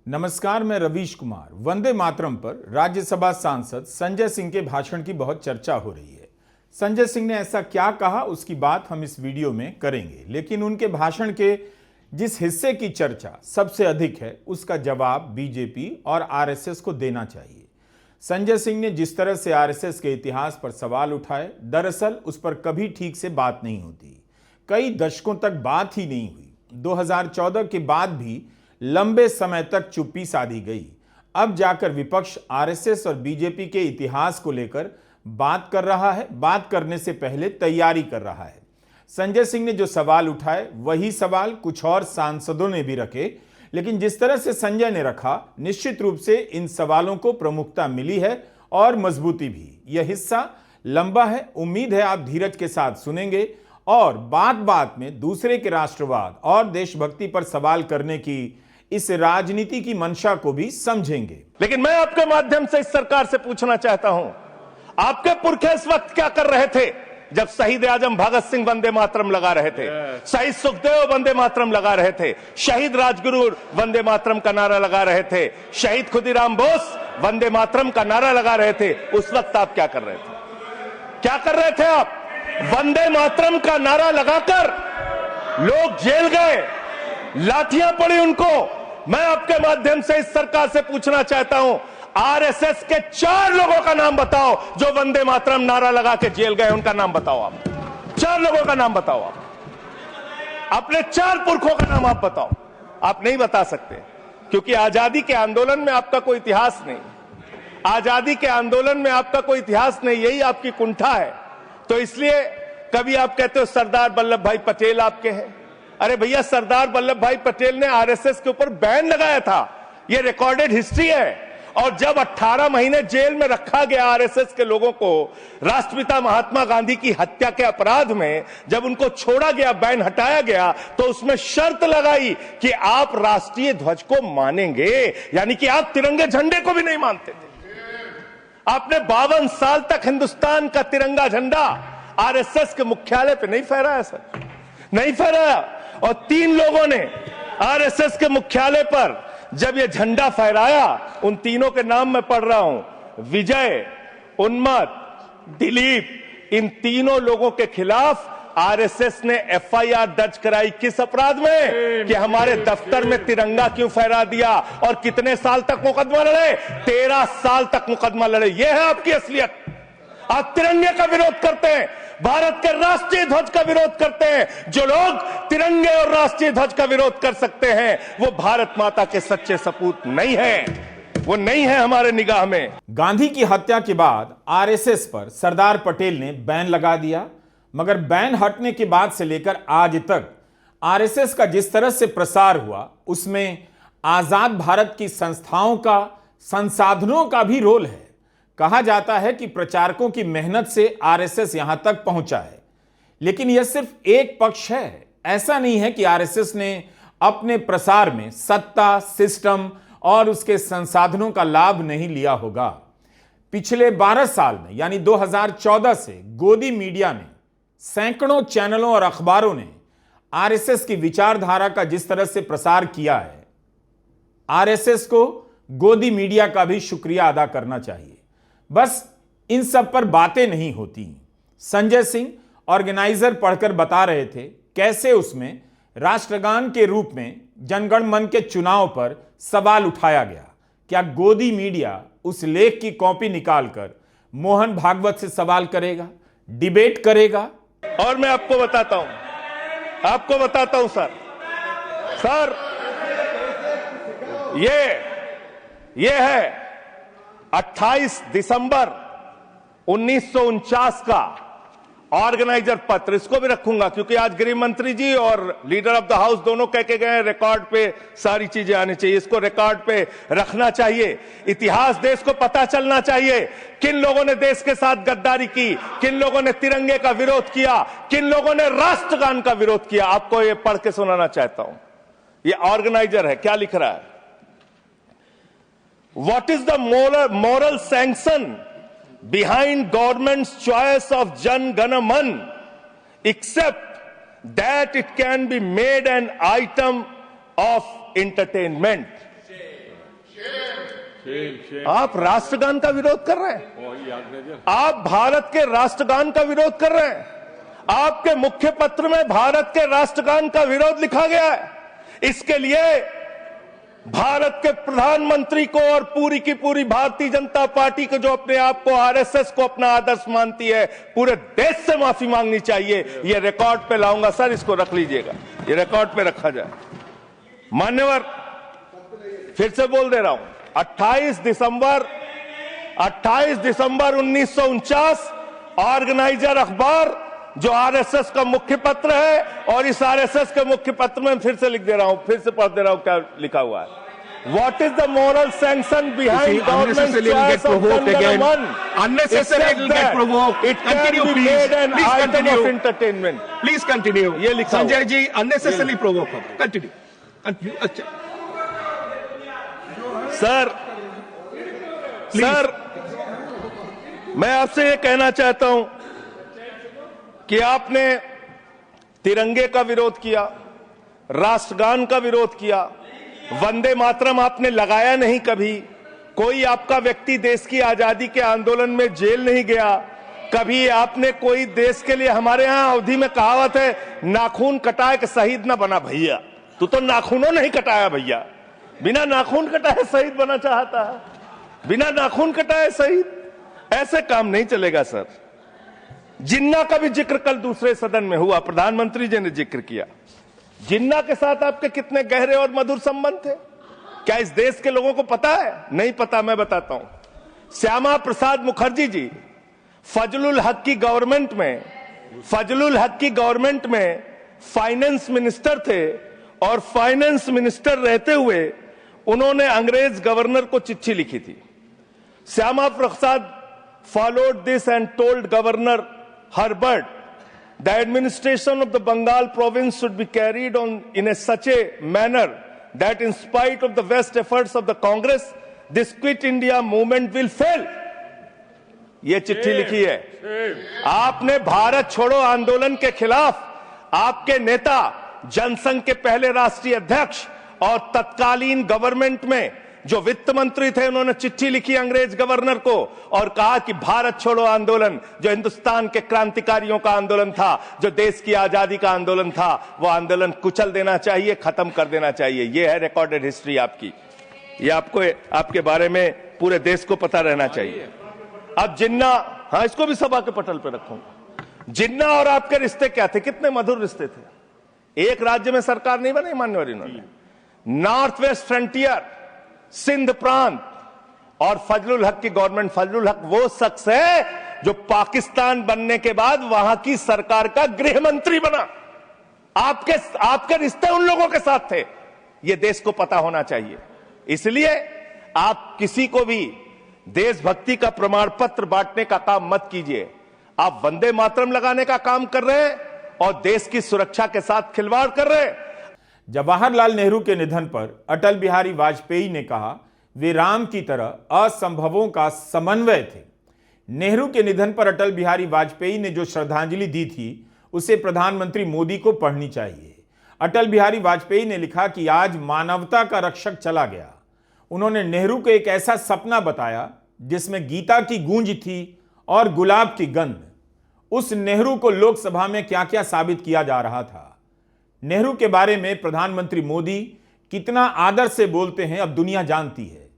नमस्कार, मैं रवीश कुमार। वंदे मातरम पर राज्यसभा सांसद संजय सिंह के भाषण की बहुत चर्चा हो रही है। संजय सिंह ने ऐसा क्या कहा, उसकी बात हम इस वीडियो में करेंगे, लेकिन उनके भाषण के जिस हिस्से की चर्चा सबसे अधिक है उसका जवाब बीजेपी और आरएसएस को देना चाहिए। संजय सिंह ने जिस तरह से आरएसएस के इतिहास पर सवाल उठाए, दरअसल उस पर कभी ठीक से बात नहीं होती। कई दशकों तक बात ही नहीं हुई। 2014 के बाद भी लंबे समय तक चुप्पी साधी गई। अब जाकर विपक्ष आरएसएस और बीजेपी के इतिहास को लेकर बात कर रहा है। बात करने से पहले तैयारी कर रहा है। संजय सिंह ने जो सवाल उठाए वही सवाल कुछ और सांसदों ने भी रखे, लेकिन जिस तरह से संजय ने रखा, निश्चित रूप से इन सवालों को प्रमुखता मिली है और मजबूती भी। यह हिस्सा लंबा है, उम्मीद है आप धीरज के साथ सुनेंगे और बात बात में दूसरे के राष्ट्रवाद और देशभक्ति पर सवाल करने की इस राजनीति की मंशा को भी समझेंगे। लेकिन मैं आपके माध्यम से इस सरकार से पूछना चाहता हूं, आपके पुरखे इस वक्त क्या कर रहे थे जब शहीद आजम भगत सिंह वंदे मातरम लगा रहे थे, शहीद सुखदेव वंदे मातरम लगा रहे थे, शहीद राजगुरु वंदे मातरम का नारा लगा रहे थे, शहीद खुदीराम बोस वंदे मातरम का नारा लगा रहे थे। उस वक्त आप क्या कर रहे थे? क्या कर रहे थे आप? वंदे मातरम का नारा लगाकर लोग जेल गए, लाठियां पड़ी उनको। मैं आपके माध्यम से इस सरकार से पूछना चाहता हूं, आरएसएस के 4 लोगों का नाम बताओ जो वंदे मातरम नारा लगा के जेल गए। उनका नाम बताओ आप। 4 लोगों का नाम बताओ आप। अपने 4 पुरखों का नाम आप बताओ। आप नहीं बता सकते क्योंकि आजादी के आंदोलन में आपका कोई इतिहास नहीं। आजादी के आंदोलन में आपका कोई इतिहास नहीं, यही आपकी कुंठा है। तो इसलिए कभी आप कहते हो सरदार वल्लभ भाई पटेल आपके हैं। अरे भैया, सरदार वल्लभ भाई पटेल ने आरएसएस के ऊपर बैन लगाया था, यह रिकॉर्डेड हिस्ट्री है। और जब 18 महीने जेल में रखा गया आरएसएस के लोगों को राष्ट्रपिता महात्मा गांधी की हत्या के अपराध में, जब उनको छोड़ा गया, बैन हटाया गया, तो उसमें शर्त लगाई कि आप राष्ट्रीय ध्वज को मानेंगे, यानी कि आप तिरंगे झंडे को भी नहीं मानते थे। आपने 52 साल तक हिंदुस्तान का तिरंगा झंडा आरएसएस के मुख्यालय पे नहीं फहराया सर, नहीं फहराया। और 3 लोगों ने आरएसएस के मुख्यालय पर जब ये झंडा फहराया, उन तीनों के नाम मैं पढ़ रहा हूं, विजय, उन्मत, दिलीप, इन तीनों लोगों के खिलाफ आरएसएस ने एफआईआर दर्ज कराई। किस अपराध में? कि हमारे दफ्तर में तिरंगा क्यों फहरा दिया। और कितने साल तक मुकदमा लड़े? 13 साल तक मुकदमा लड़े। यह है आपकी असलियत। आप तिरंगे का विरोध करते हैं, भारत के राष्ट्रीय ध्वज का विरोध करते हैं। जो लोग तिरंगे और राष्ट्रीय ध्वज का विरोध कर सकते हैं वो भारत माता के सच्चे सपूत नहीं है, वो नहीं है हमारे निगाह में। गांधी की हत्या के बाद आरएसएस पर सरदार पटेल ने बैन लगा दिया, मगर बैन हटने के बाद से लेकर आज तक आरएसएस का जिस तरह से प्रसार हुआ, उसमें आजाद भारत की संस्थाओं का, संसाधनों का भी रोल है। कहा जाता है कि प्रचारकों की मेहनत से आरएसएस यहां तक पहुंचा है, लेकिन यह सिर्फ एक पक्ष है। ऐसा नहीं है कि आरएसएस ने अपने प्रसार में सत्ता, सिस्टम और उसके संसाधनों का लाभ नहीं लिया होगा। पिछले 12 साल में, यानी 2014 से गोदी मीडिया ने, सैकड़ों चैनलों और अखबारों ने आरएसएस की विचारधारा का जिस तरह से प्रसार किया है, आरएसएस को गोदी मीडिया का भी शुक्रिया अदा करना चाहिए। बस इन सब पर बातें नहीं होती। संजय सिंह ऑर्गेनाइजर पढ़कर बता रहे थे कैसे उसमें राष्ट्रगान के रूप में जनगण मन के चुनाव पर सवाल उठाया गया। क्या गोदी मीडिया उस लेख की कॉपी निकालकर मोहन भागवत से सवाल करेगा, डिबेट करेगा? और मैं आपको बताता हूं सर, ये है 28 दिसंबर 1949 का ऑर्गेनाइजर पत्र। इसको भी रखूंगा क्योंकि आज गृह मंत्री जी और लीडर ऑफ द हाउस दोनों कह के गए रिकॉर्ड पे सारी चीजें आनी चाहिए। इसको रिकॉर्ड पे रखना चाहिए। इतिहास देश को पता चलना चाहिए, किन लोगों ने देश के साथ गद्दारी की, किन लोगों ने तिरंगे का विरोध किया, किन लोगों ने राष्ट्रगान का विरोध किया। आपको ये पढ़ के सुनाना चाहता हूं। ये ऑर्गेनाइजर है, क्या लिख रहा है? What is the moral sanction behind government's choice of Jan Gana Man, except that it can be made an item of entertainment? आप राष्ट्रगान का विरोध कर रहे हैं, आप भारत के राष्ट्रगान का विरोध कर रहे हैं। आपके मुख्य पत्र में भारत के राष्ट्रगान का विरोध लिखा गया है। इसके लिए भारत के प्रधानमंत्री को और पूरी की पूरी भारतीय जनता पार्टी को, जो अपने आप को आरएसएस को अपना आदर्श मानती है, पूरे देश से माफी मांगनी चाहिए। ये रिकॉर्ड पे लाऊंगा सर, इसको रख लीजिएगा, ये रिकॉर्ड पे रखा जाए। मान्यवर, फिर से बोल दे रहा हूं, 28 दिसंबर 1949 ऑर्गेनाइजर अखबार, जो आरएसएस का मुख्य पत्र है, और इस आरएसएस के मुख्य पत्र में फिर से लिख दे रहा हूं, फिर से पढ़ दे रहा हूं क्या लिखा हुआ है। What is the moral sanction behind government's choice of Gandharaman? Unnecessary it will get provoked. It can be made an item of entertainment. Please continue. ये लिखा हुआ। Sanjay ji unnecessarily provoke. Continue. अच्छा। सर, मैं आपसे ये कहना चाहता हूं कि आपने तिरंगे का विरोध किया, राष्ट्रगान का विरोध किया, वंदे मातरम आपने लगाया नहीं कभी। कोई आपका व्यक्ति देश की आजादी के आंदोलन में जेल नहीं गया। कभी आपने कोई देश के लिए, हमारे यहां अवधि में कहावत है, नाखून कटाए कि शहीद ना बना भैया। तू तो नाखूनों नहीं कटाया भैया, बिना नाखून कटाए शहीद बना चाहता है, बिना नाखून कटाए शहीद। ऐसे काम नहीं चलेगा सर। जिन्ना का भी जिक्र कल दूसरे सदन में हुआ, प्रधानमंत्री जी ने जिक्र किया। जिन्ना के साथ आपके कितने गहरे और मधुर संबंध थे, क्या इस देश के लोगों को पता है? नहीं पता, मैं बताता हूं। श्यामा प्रसाद मुखर्जी जी फजलुल हक की गवर्नमेंट में फाइनेंस मिनिस्टर थे, और फाइनेंस मिनिस्टर रहते हुए उन्होंने अंग्रेज गवर्नर को चिट्ठी लिखी थी। Shyama Prasad followed this and told Governor Herbert the administration of the Bengal province should be carried on in such a manner that in spite of the best efforts of the Congress, this Quit India movement will fail. ये चिट्ठी लिखी है। आपने भारत छोड़ो आंदोलन के खिलाफ आपके नेता, जनसंघ के पहले राष्ट्रीय अध्यक्ष और तत्कालीन गवर्नमेंट में जो वित्त मंत्री थे, उन्होंने चिट्ठी लिखी अंग्रेज गवर्नर को और कहा कि भारत छोड़ो आंदोलन, जो हिंदुस्तान के क्रांतिकारियों का आंदोलन था, जो देश की आजादी का आंदोलन था, वो आंदोलन कुचल देना चाहिए, खत्म कर देना चाहिए। ये है रिकॉर्डेड हिस्ट्री आपकी। ये आपको, आपके बारे में पूरे देश को पता रहना चाहिए। अब जिन्ना, हाँ, इसको भी सभा के पटल पर रखूंगा। जिन्ना और आपके रिश्ते क्या थे? कितने मधुर रिश्ते थे। एक राज्य में सरकार नहीं बनाई मान्यवर इन्होंने। नॉर्थ वेस्ट फ्रंटियर, सिंध प्रांत और फजलुल हक की गवर्नमेंट। फजलुल हक वो शख्स है जो पाकिस्तान बनने के बाद वहां की सरकार का गृह मंत्री बना। आपके रिश्ते उन लोगों के साथ थे, ये देश को पता होना चाहिए। इसलिए आप किसी को भी देशभक्ति का प्रमाण पत्र बांटने का काम मत कीजिए। आप वंदे मातरम लगाने का काम कर रहे हैं और देश की सुरक्षा के साथ खिलवाड़ कर रहे हैं। जवाहरलाल नेहरू के निधन पर अटल बिहारी वाजपेयी ने कहा, वे राम की तरह असंभवों का समन्वय थे। नेहरू के निधन पर अटल बिहारी वाजपेयी ने जो श्रद्धांजलि दी थी, उसे प्रधानमंत्री मोदी को पढ़नी चाहिए। अटल बिहारी वाजपेयी ने लिखा कि आज मानवता का रक्षक चला गया। उन्होंने नेहरू को एक ऐसा सपना बताया जिसमें गीता की गूंज थी और गुलाब की गंध। उस नेहरू को लोकसभा में क्या क्या साबित किया जा रहा था। नेहरू के बारे में प्रधानमंत्री मोदी कितना आदर से बोलते हैं, अब दुनिया जानती है।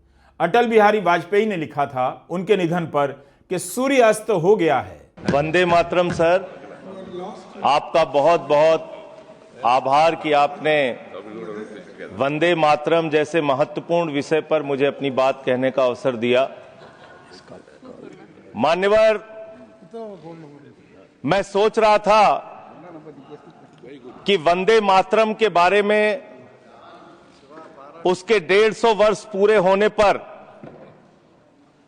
अटल बिहारी वाजपेयी ने लिखा था उनके निधन पर कि सूर्य अस्त हो गया है। वंदे मातरम सर, आपका बहुत बहुत आभार कि आपने वंदे मातरम जैसे महत्वपूर्ण विषय पर मुझे अपनी बात कहने का अवसर दिया। मान्यवर, मैं सोच रहा था कि वंदे मातरम के बारे में उसके 150 वर्ष पूरे होने पर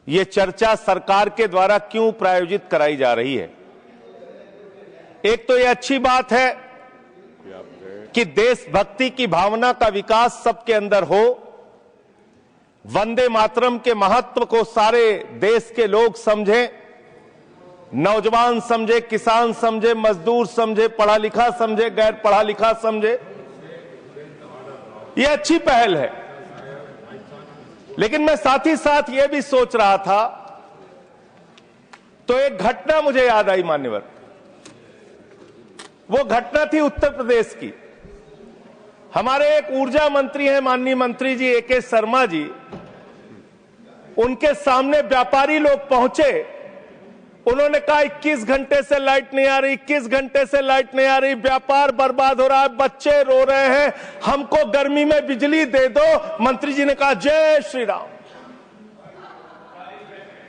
यह चर्चा सरकार के द्वारा क्यों प्रायोजित कराई जा रही है। एक तो यह अच्छी बात है कि देशभक्ति की भावना का विकास सबके अंदर हो। वंदे मातरम के महत्व को सारे देश के लोग समझें, नौजवान समझे, किसान समझे, मजदूर समझे, पढ़ा लिखा समझे, गैर पढ़ा लिखा समझे। यह अच्छी पहल है। लेकिन मैं साथ ही साथ यह भी सोच रहा था, तो एक घटना मुझे याद आई मान्यवर। वो घटना थी उत्तर प्रदेश की। हमारे एक ऊर्जा मंत्री हैं माननीय मंत्री जी AK शर्मा जी, उनके सामने व्यापारी लोग पहुंचे। उन्होंने कहा 21 घंटे से लाइट नहीं आ रही, 21 घंटे से लाइट नहीं आ रही, व्यापार बर्बाद हो रहा है, बच्चे रो रहे हैं, हमको गर्मी में बिजली दे दो। मंत्री जी ने कहा जय श्री राम,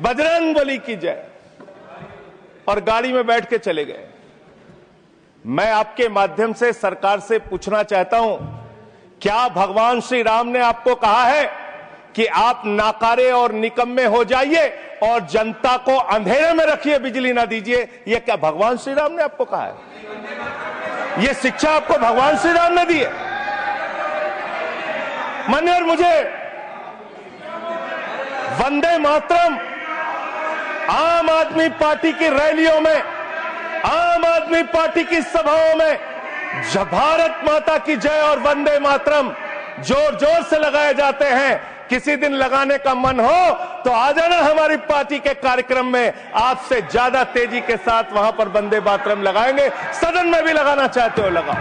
बजरंगबली की जय, और गाड़ी में बैठ के चले गए। मैं आपके माध्यम से सरकार से पूछना चाहता हूं, क्या भगवान श्री राम ने आपको कहा है कि आप नाकारे और निकम्मे हो जाइए और जनता को अंधेरे में रखिए, बिजली ना दीजिए? यह क्या भगवान श्री राम ने आपको कहा है? यह शिक्षा आपको भगवान श्री राम ने दी है? मान्यवर, मुझे वंदे मातरम आम आदमी पार्टी की रैलियों में, आम आदमी पार्टी की सभाओं में भारत माता की जय और वंदे मातरम जोर जोर से लगाए जाते हैं। किसी दिन लगाने का मन हो तो आ जाना हमारी पार्टी के कार्यक्रम में, आपसे ज्यादा तेजी के साथ वहां पर वंदे मातरम लगाएंगे। सदन में भी लगाना चाहते हो लगाओ।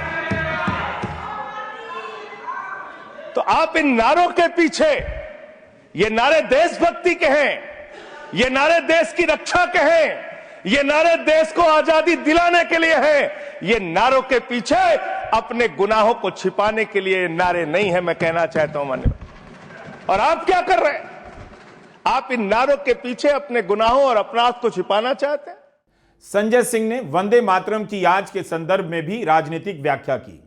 तो आप इन नारों के पीछे, ये नारे देशभक्ति के हैं, ये नारे देश की रक्षा के हैं, ये नारे देश को आजादी दिलाने के लिए हैं। ये नारों के पीछे अपने गुनाहों को छिपाने के लिए नारे नहीं है, मैं कहना चाहता हूं मान्यवर। और आप क्या कर रहे हैं? आप इन नारों के पीछे अपने गुनाहों और अपराध को छिपाना चाहते हैं। संजय सिंह ने वंदे मातरम की याद के संदर्भ में भी राजनीतिक व्याख्या की।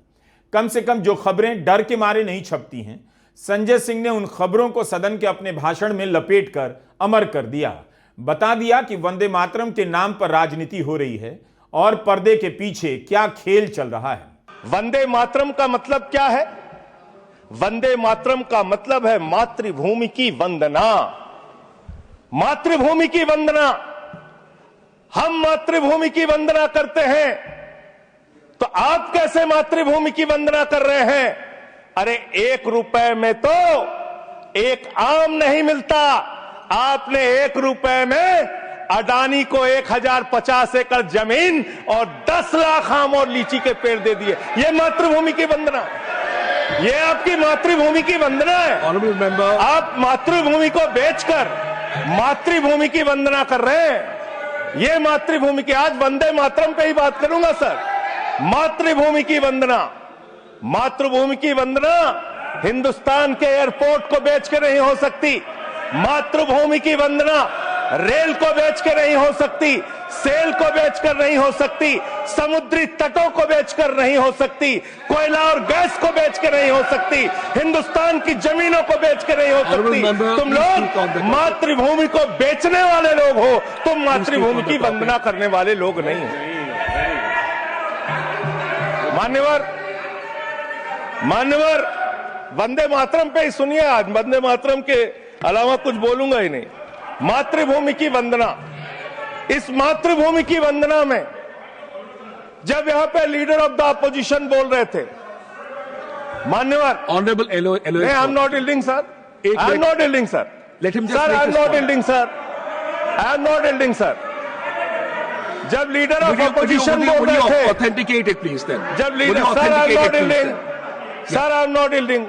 कम से कम जो खबरें डर के मारे नहीं छपती हैं, संजय सिंह ने उन खबरों को सदन के अपने भाषण में लपेटकर अमर कर दिया। बता दिया कि वंदे मातरम के नाम पर राजनीति हो रही है और पर्दे के पीछे क्या खेल चल रहा है। वंदे मातरम का मतलब क्या है? वंदे मातरम का मतलब है मातृभूमि की वंदना। मातृभूमि की वंदना। हम मातृभूमि की वंदना करते हैं, तो आप कैसे मातृभूमि की वंदना कर रहे हैं? अरे 1 रुपए में तो एक आम नहीं मिलता। आपने 1 रुपए में अडानी को 1050 एकड़ जमीन और 10 लाख आम और लीची के पेड़ दे दिए। ये मातृभूमि की वंदना, ये आपकी मातृभूमि की वंदना है। आप मातृभूमि को बेचकर मातृभूमि की वंदना कर रहे हैं। ये मातृभूमि की, आज वंदे मातरम पे ही बात करूंगा सर। मातृभूमि की वंदना, मातृभूमि की वंदना हिंदुस्तान के एयरपोर्ट को बेच के नहीं हो सकती। मातृभूमि की वंदना रेल को बेच के नहीं हो सकती, सेल को बेचकर नहीं हो सकती, समुद्री तटों को बेचकर नहीं हो सकती, कोयला और गैस को बेच के नहीं हो सकती, हिंदुस्तान की जमीनों को बेच के नहीं हो सकती। तुम लोग मातृभूमि को बेचने वाले लोग हो, तुम मातृभूमि की वंदना करने वाले लोग नहीं हो। मान्यवर, वंदे मातरम पे ही सुनिए। आज वंदे मातरम के अलावा कुछ बोलूंगा ही नहीं। मातृभूमि की वंदना, इस मातृभूमि की वंदना में जब यहां पे लीडर ऑफ द अपोजिशन बोल रहे थे, मान्यवर, honourable I am not yielding sir, I am not yielding sir, sir I am not yielding sir, I am not yielding sir. जब लीडर ऑफ अपोजिशन बोल रहे थे, ऑथेंटिकेट इट प्लीज देन। जब leader, sir I am not yielding, sir I am not yielding.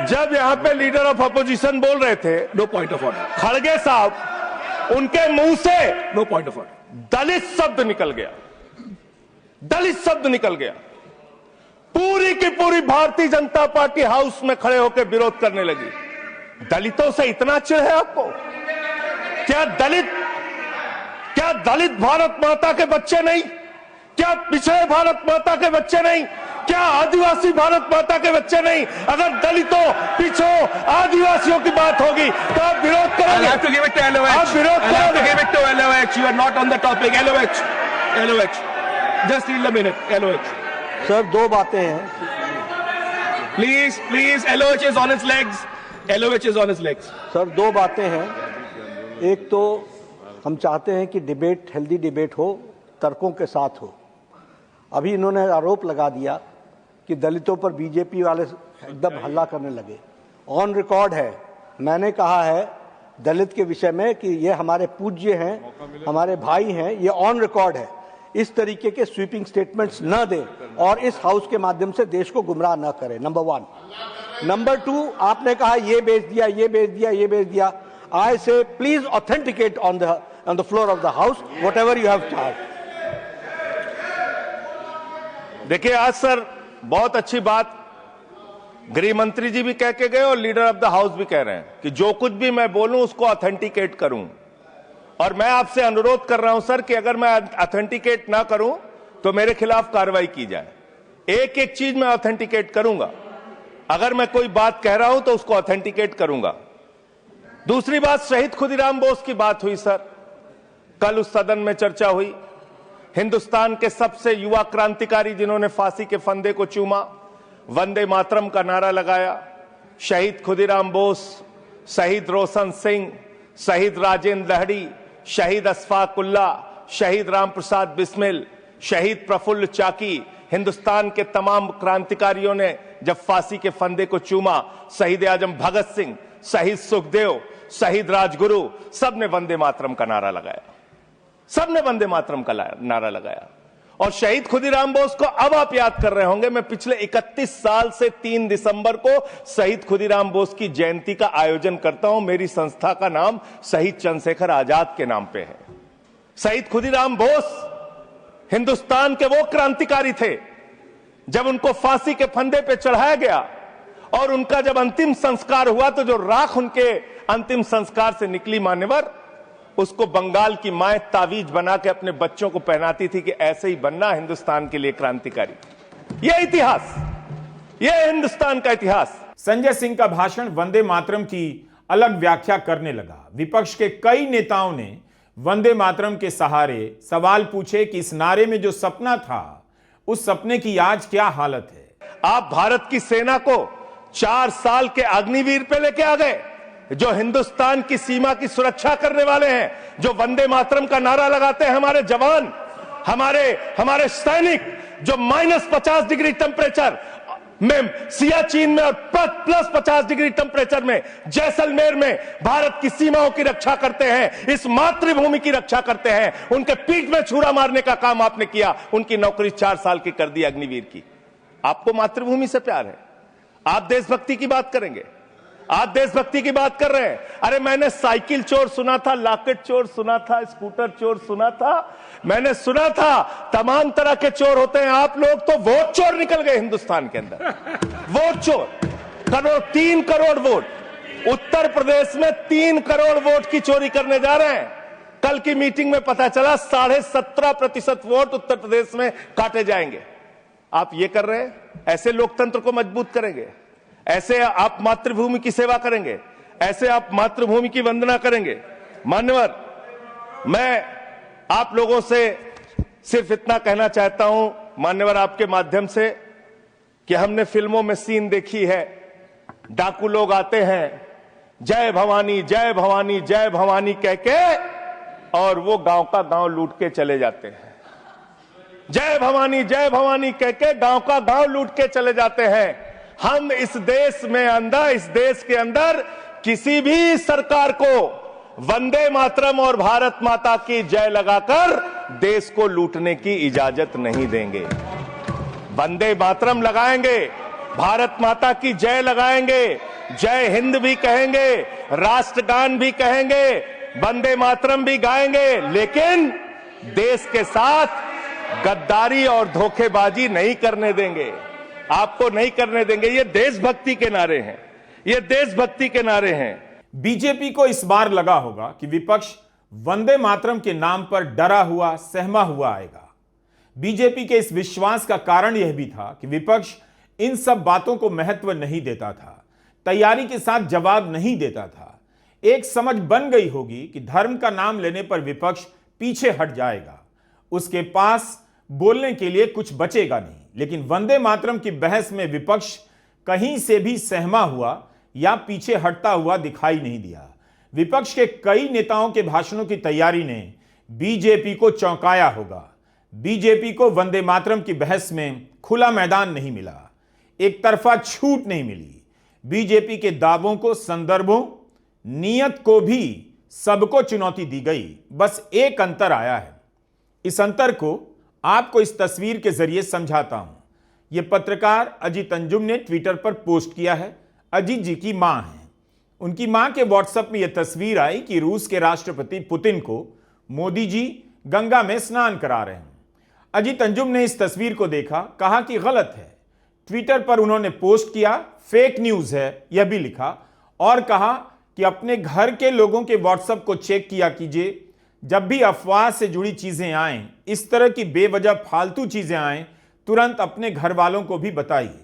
जब यहां पे leader of opposition बोल रहे थे, नो पॉइंट ऑफ ऑर्डर, खड़गे साहब, उनके मुंह से नो पॉइंट ऑफ ऑर्डर, दलित शब्द निकल गया, दलित शब्द निकल गया। पूरी की पूरी भारतीय जनता पार्टी हाउस में खड़े होकर विरोध करने लगी। दलितों से इतना चिढ़ है आपको? क्या दलित भारत माता के बच्चे नहीं? क्या पिछड़े भारत माता के बच्चे नहीं? क्या आदिवासी भारत माता के बच्चे नहीं? अगर दलितों, पिछड़ों, आदिवासियों की बात होगी तो आप विरोध करोगे? आप विरोध करोगे? You are not on the topic. LOH. Just hold a minute. LOH. Sir, 2 बातें हैं। Please. LOH is on its legs. LOH is on its legs. Sir, 2 बातें हैं। एक तो हम चाहते हैं कि डिबेट, हेल्दी डिबेट हो, तर्कों के साथ हो। अभी इन्होंने आरोप लगा दिया कि दलितों पर बीजेपी वाले एकदम हल्ला करने लगे। ऑन रिकॉर्ड है मैंने कहा है दलित के विषय में कि ये हमारे पूज्य हैं, हमारे भाई हैं, ये ऑन रिकॉर्ड है। इस तरीके के स्वीपिंग स्टेटमेंट्स न दें और इस हाउस के माध्यम से देश को गुमराह न करें, नंबर 1। नंबर 2, आपने कहा ये बेच दिया, ये बेच दिया, ये बेच दिया। आई से please authenticate on the floor of the house what ever you have charge. देखिए, आज सर बहुत अच्छी बात गृह मंत्री जी भी कह के गए और लीडर ऑफ द हाउस भी कह रहे हैं कि जो कुछ भी मैं बोलूं उसको ऑथेंटिकेट करूं। और मैं आपसे अनुरोध कर रहा हूं सर कि अगर मैं ऑथेंटिकेट ना करूं तो मेरे खिलाफ कार्रवाई की जाए। एक एक चीज मैं ऑथेंटिकेट करूंगा। अगर मैं कोई बात कह रहा हूं तो उसको ऑथेंटिकेट करूंगा। दूसरी बात, शहीद खुदीराम बोस की बात हुई सर, कल उस सदन में चर्चा हुई। हिंदुस्तान के सबसे युवा क्रांतिकारी जिन्होंने फांसी के फंदे को चूमा, वंदे मातरम का नारा लगाया, शहीद खुदीराम बोस, शहीद रोशन सिंह, शहीद राजेंद्र लहड़ी, शहीद अशफाक उल्ला, शहीद राम प्रसाद बिस्मिल, शहीद प्रफुल्ल चाकी, हिंदुस्तान के तमाम क्रांतिकारियों ने जब फांसी के फंदे को चूमा, शहीद आजम भगत सिंह, शहीद सुखदेव, शहीद राजगुरु, सबने वंदे मातरम का नारा लगाया, सबने वंदे मातरम का नारा लगाया। और शहीद खुदीराम बोस को अब आप याद कर रहे होंगे, मैं पिछले 31 साल से 3 दिसंबर को शहीद खुदीराम बोस की जयंती का आयोजन करता हूं। मेरी संस्था का नाम शहीद चंद्रशेखर आजाद के नाम पे है। शहीद खुदीराम बोस हिंदुस्तान के वो क्रांतिकारी थे, जब उनको फांसी के फंदे पे चढ़ाया गया और उनका जब अंतिम संस्कार हुआ तो जो राख उनके अंतिम संस्कार से निकली मान्यवर, उसको बंगाल की माए तावीज बना के अपने बच्चों को पहनाती थी कि ऐसे ही बनना हिंदुस्तान के लिए क्रांतिकारी। यह इतिहास, यह हिंदुस्तान का इतिहास। संजय सिंह का भाषण वंदे मातरम की अलग व्याख्या करने लगा। विपक्ष के कई नेताओं ने वंदे मातरम के सहारे सवाल पूछे कि इस नारे में जो सपना था, उस सपने की आज क्या हालत है। आप भारत की सेना को 4 साल के अग्निवीर पे लेके आ गए, जो हिंदुस्तान की सीमा की सुरक्षा करने वाले हैं, जो वंदे मातरम का नारा लगाते हैं हमारे जवान, हमारे सैनिक, जो -50 डिग्री टेम्परेचर में सियाचिन में और +50 डिग्री टेम्परेचर में जैसलमेर में भारत की सीमाओं की रक्षा करते हैं, इस मातृभूमि की रक्षा करते हैं। उनके पीठ में छुरा मारने का काम आपने किया, उनकी नौकरी 4 साल की कर दी अग्निवीर की। आपको मातृभूमि से प्यार है, आप देशभक्ति की बात करेंगे, आप देशभक्ति की बात कर रहे हैं। अरे मैंने साइकिल चोर सुना था, लॉकेट चोर सुना था, स्कूटर चोर सुना था, मैंने सुना था तमाम तरह के चोर होते हैं। आप लोग तो वोट चोर निकल गए हिंदुस्तान के अंदर। वोट चोर, 3 करोड़ वोट उत्तर प्रदेश में 3 करोड़ वोट की चोरी करने जा रहे हैं। कल की मीटिंग में पता चला 17.5% वोट उत्तर प्रदेश में काटे जाएंगे। आप ये कर रहे हैं, ऐसे लोकतंत्र को मजबूत करेंगे, ऐसे आप मातृभूमि की सेवा करेंगे, ऐसे आप मातृभूमि की वंदना करेंगे। मान्यवर, मैं आप लोगों से सिर्फ इतना कहना चाहता हूं मान्यवर आपके माध्यम से कि हमने फिल्मों में सीन देखी है, डाकू लोग आते हैं जय भवानी जय भवानी जय भवानी कह के, और वो गांव का गांव लूट के चले जाते हैं। जय भवानी कह के गांव का गांव लूट के चले जाते हैं। हम इस देश के अंदर किसी भी सरकार को वंदे मातरम और भारत माता की जय लगाकर देश को लूटने की इजाजत नहीं देंगे। वंदे मातरम लगाएंगे, भारत माता की जय लगाएंगे, जय हिंद भी कहेंगे, राष्ट्रगान भी कहेंगे, वंदे मातरम भी गाएंगे, लेकिन देश के साथ गद्दारी और धोखेबाजी नहीं करने देंगे, आपको नहीं करने देंगे। ये देशभक्ति के नारे हैं, ये देशभक्ति के नारे हैं। बीजेपी को इस बार लगा होगा कि विपक्ष वंदे मातरम के नाम पर डरा हुआ, सहमा हुआ आएगा। बीजेपी के इस विश्वास का कारण यह भी था कि विपक्ष इन सब बातों को महत्व नहीं देता था, तैयारी के साथ जवाब नहीं देता था। एक समझ बन गई होगी कि धर्म का नाम लेने पर विपक्ष पीछे हट जाएगा, उसके पास बोलने के लिए कुछ बचेगा नहीं। लेकिन वंदे मातरम की बहस में विपक्ष कहीं से भी सहमा हुआ या पीछे हटता हुआ दिखाई नहीं दिया। विपक्ष के कई नेताओं के भाषणों की तैयारी ने बीजेपी को चौंकाया होगा। बीजेपी को वंदे मातरम की बहस में खुला मैदान नहीं मिला, एक तरफा छूट नहीं मिली। बीजेपी के दावों को, संदर्भों नियत को भी सबको चुनौती दी गई। बस एक अंतर आया है। इस अंतर को आपको इस तस्वीर के जरिए समझाता हूं। यह पत्रकार अजीत अंजुम ने ट्विटर पर पोस्ट किया है। अजीत जी की मां है। उनकी मां के व्हाट्सएप में यह तस्वीर आई कि रूस के राष्ट्रपति पुतिन को मोदी जी गंगा में स्नान करा रहे हैं। अजीत अंजुम ने इस तस्वीर को देखा, कहा कि गलत है। ट्विटर पर उन्होंने पोस्ट किया, फेक न्यूज है यह भी लिखा, और कहा कि अपने घर के लोगों के व्हाट्सएप को चेक किया कीजिए। जब भी अफवाह से जुड़ी चीजें आएं, इस तरह की बेवजह फालतू चीजें आएं, तुरंत अपने घर वालों को भी बताइए।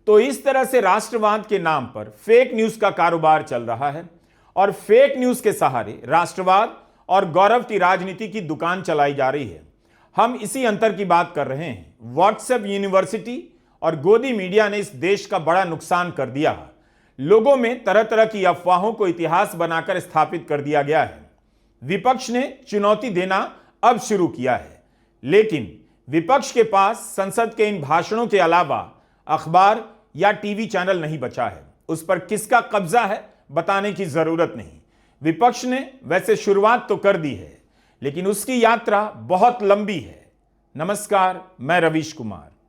तो इस तरह से राष्ट्रवाद के नाम पर फेक न्यूज का कारोबार चल रहा है और फेक न्यूज के सहारे राष्ट्रवाद और गौरव की राजनीति की दुकान चलाई जा रही है। हम इसी अंतर की बात कर रहे हैं। व्हाट्सएप यूनिवर्सिटी और गोदी मीडिया ने इस देश का बड़ा नुकसान कर दिया। लोगों में तरह तरह की अफवाहों को इतिहास बनाकर स्थापित कर दिया गया है। विपक्ष ने चुनौती देना अब शुरू किया है, लेकिन विपक्ष के पास संसद के इन भाषणों के अलावा अखबार या टीवी चैनल नहीं बचा है। उस पर किसका कब्जा है बताने की जरूरत नहीं। विपक्ष ने वैसे शुरुआत तो कर दी है, लेकिन उसकी यात्रा बहुत लंबी है। नमस्कार, मैं रवीश कुमार।